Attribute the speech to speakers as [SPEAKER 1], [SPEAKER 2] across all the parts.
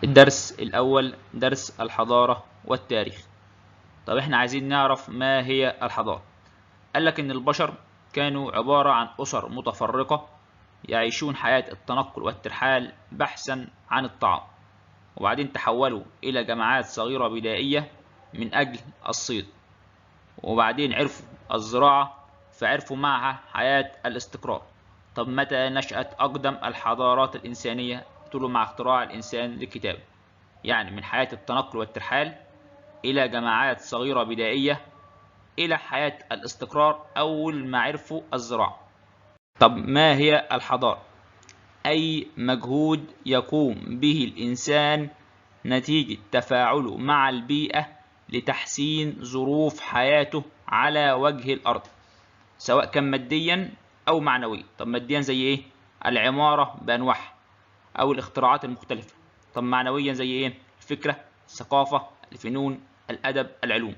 [SPEAKER 1] الدرس الأول درس الحضارة والتاريخ. طب احنا عايزين نعرف ما هي الحضارة. قالك إن البشر كانوا عبارة عن أسر متفرقة يعيشون حياة التنقل والترحال بحثا عن الطعام، وبعدين تحولوا إلى جماعات صغيرة بدائية من أجل الصيد، وبعدين عرفوا الزراعة فعرفوا معها حياة الاستقرار. طب متى نشأت أقدم الحضارات الإنسانية؟ طول مع اختراع الإنسان للكتابة، يعني من حياة التنقل والترحال إلى جماعات صغيرة بدائية إلى حياة الاستقرار أول ما عرفوا الزراعة. طب ما هي الحضارة؟ أي مجهود يقوم به الإنسان نتيجة تفاعله مع البيئة لتحسين ظروف حياته على وجه الأرض، سواء كان ماديا أو معنويا. طب ماديا زي إيه؟ العمارة بأنواعها أو الاختراعات المختلفة. طب معنويا زي إيه؟ الفكرة، الثقافة، الفنون، الأدب، العلوم.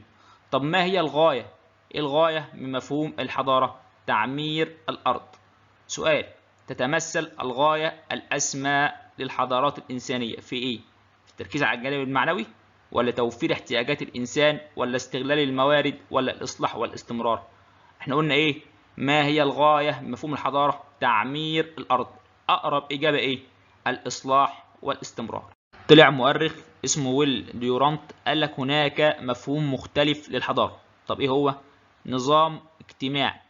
[SPEAKER 1] طب ما هي الغاية؟ إيه الغاية من مفهوم الحضارة؟ تعمير الأرض. سؤال: تتمثل الغاية الأسمى للحضارات الإنسانية في إيه؟ في التركيز على الجانب المعنوي، ولا توفير احتياجات الإنسان، ولا استغلال الموارد، ولا الإصلاح والاستمرار؟ احنا قلنا إيه؟ ما هي الغاية من مفهوم الحضارة؟ تعمير الأرض. أقرب إجابة إيه؟ الإصلاح والاستمرار. طلع مؤرخ اسمه ويل ديورانت قال لك هناك مفهوم مختلف للحضارة. طب إيه هو؟ نظام اجتماعي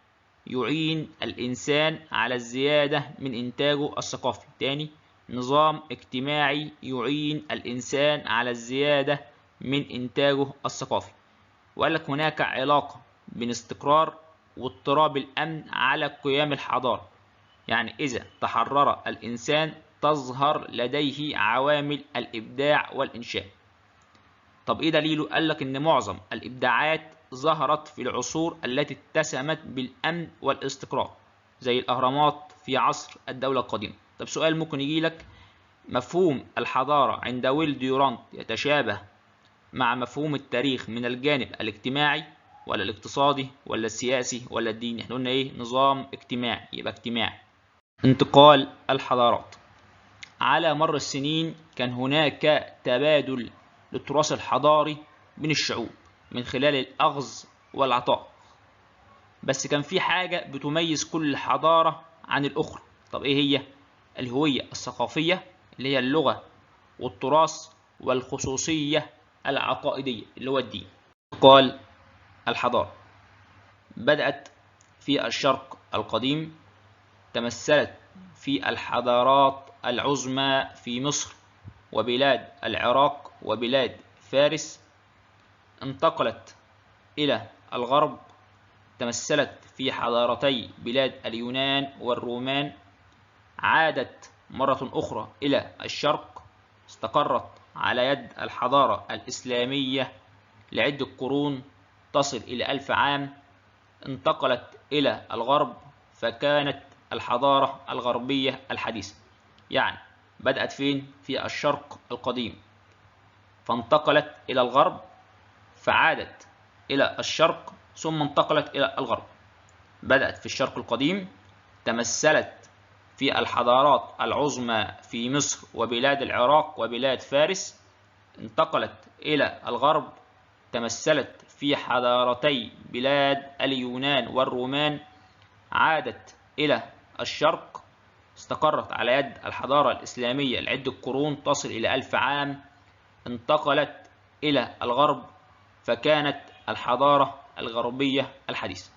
[SPEAKER 1] يعين الإنسان على الزيادة من إنتاجه الثقافي. تاني، نظام اجتماعي يعين الإنسان على الزيادة من إنتاجه الثقافي. وقال لك هناك علاقة بين استقرار واضطراب الأمن على قيام الحضارة، يعني إذا تحرر الإنسان تظهر لديه عوامل الإبداع والإنشاء. طب إيه دليله؟ قال لك إن معظم الإبداعات ظهرت في العصور التي اتسمت بالأمن والاستقرار، زي الأهرامات في عصر الدولة القديمة. طب سؤال ممكن يجي لك: مفهوم الحضارة عند ويل ديورانت يتشابه مع مفهوم التاريخ من الجانب الاجتماعي ولا الاقتصادي ولا السياسي ولا الديني؟ احنا قلنا ايه؟ نظام اجتماعي، يبقى اجتماعي. انتقال الحضارات. على مر السنين كان هناك تبادل للتراث الحضاري بين الشعوب من خلال الأخذ والعطاء، بس كان في حاجة بتميز كل حضارة عن الأخرى. طب إيه هي؟ الهوية الثقافية اللي هي اللغة والتراث، والخصوصية العقائدية اللي هو الدين. قال الحضارة بدأت في الشرق القديم، تمثلت في الحضارات العظمى في مصر وبلاد العراق وبلاد فارس. انتقلت إلى الغرب، تمثلت في حضارتي بلاد اليونان والرومان. عادت مرة أخرى إلى الشرق، استقرت على يد الحضارة الإسلامية لعدة قرون تصل إلى 1000 عام. انتقلت إلى الغرب فكانت الحضارة الغربية الحديثة. يعني بدأت فين؟ في الشرق القديم، فانتقلت إلى الغرب، فعادت إلى الشرق، ثم انتقلت إلى الغرب. بدأت في الشرق القديم، تمثلت في الحضارات العظمى في مصر وبلاد العراق وبلاد فارس. انتقلت إلى الغرب، تمثلت في حضارتي بلاد اليونان والرومان. عادت إلى الشرق، استقرت على يد الحضارة الإسلامية لعدة قرون تصل إلى 1000 عام. انتقلت إلى الغرب فكانت الحضارة الغربية الحديثة.